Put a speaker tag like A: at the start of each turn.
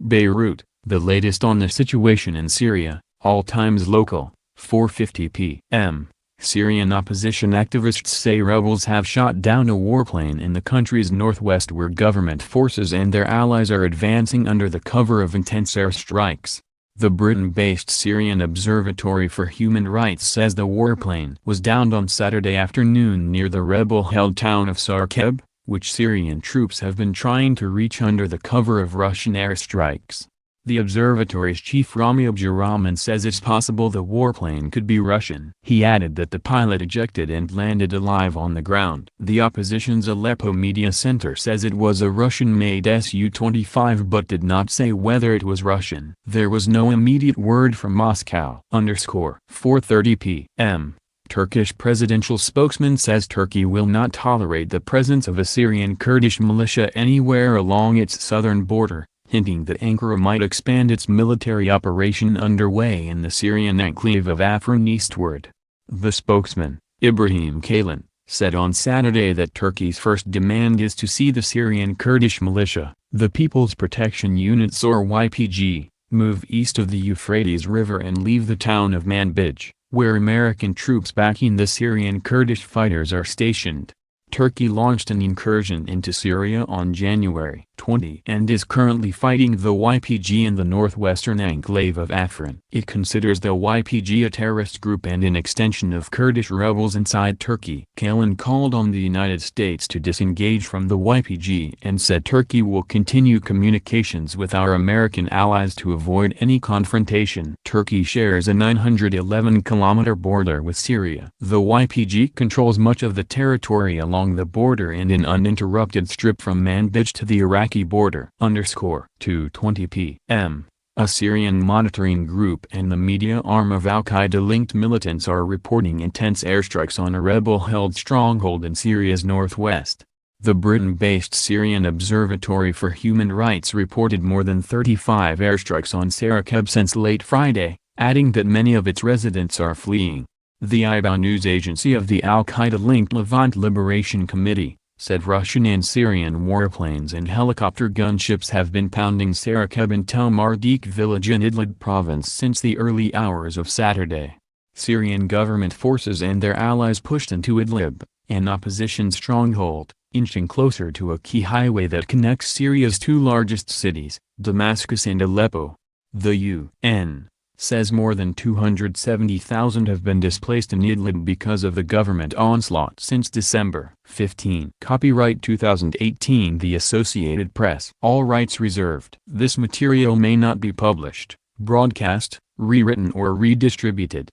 A: Beirut, the latest on the situation in Syria, all times local, 4:50 p.m. Syrian opposition activists say rebels have shot down a warplane in the country's northwest where government forces and their allies are advancing under the cover of intense airstrikes. The Britain-based Syrian Observatory for Human Rights says the warplane was downed on Saturday afternoon near the rebel-held town of Sarkeb, which Syrian troops have been trying to reach under the cover of Russian airstrikes. The observatory's chief Rami Abdurrahman says it's possible the warplane could be Russian. He added that the pilot ejected and landed alive on the ground. The opposition's Aleppo media center says it was a Russian-made Su-25 but did not say whether it was Russian. There was no immediate word from Moscow. 4:30 p.m. Turkish presidential spokesman says Turkey will not tolerate the presence of a Syrian Kurdish militia anywhere along its southern border, hinting that Ankara might expand its military operation underway in the Syrian enclave of Afrin eastward. The spokesman, Ibrahim Kalin, said on Saturday that Turkey's first demand is to see the Syrian Kurdish militia, the People's Protection Units or YPG, move east of the Euphrates River and leave the town of Manbij, where American troops backing the Syrian Kurdish fighters are stationed. Turkey launched an incursion into Syria on January 20 and is currently fighting the YPG in the northwestern enclave of Afrin. It considers the YPG a terrorist group and an extension of Kurdish rebels inside Turkey. Kalin called on the United States to disengage from the YPG and said Turkey will continue communications with our American allies to avoid any confrontation. Turkey shares a 911-kilometer border with Syria. The YPG controls much of the territory along the border and an uninterrupted strip from Manbij to the Iraqi border. 2:20 p.m. A Syrian monitoring group and the media arm of al-Qaeda-linked militants are reporting intense airstrikes on a rebel-held stronghold in Syria's northwest. The Britain-based Syrian Observatory for Human Rights reported more than 35 airstrikes on Sarkeb since late Friday, adding that many of its residents are fleeing. The IBA news agency of the al-Qaeda-linked Levant Liberation Committee said Russian and Syrian warplanes and helicopter gunships have been pounding Sarkeb and Tel Mardik village in Idlib province since the early hours of Saturday. Syrian government forces and their allies pushed into Idlib, an opposition stronghold, inching closer to a key highway that connects Syria's two largest cities, Damascus and Aleppo. The UN says more than 270,000 have been displaced in Idlib because of the government onslaught since December 15. Copyright 2018 The Associated Press. All rights reserved. This material may not be published, broadcast, rewritten or redistributed.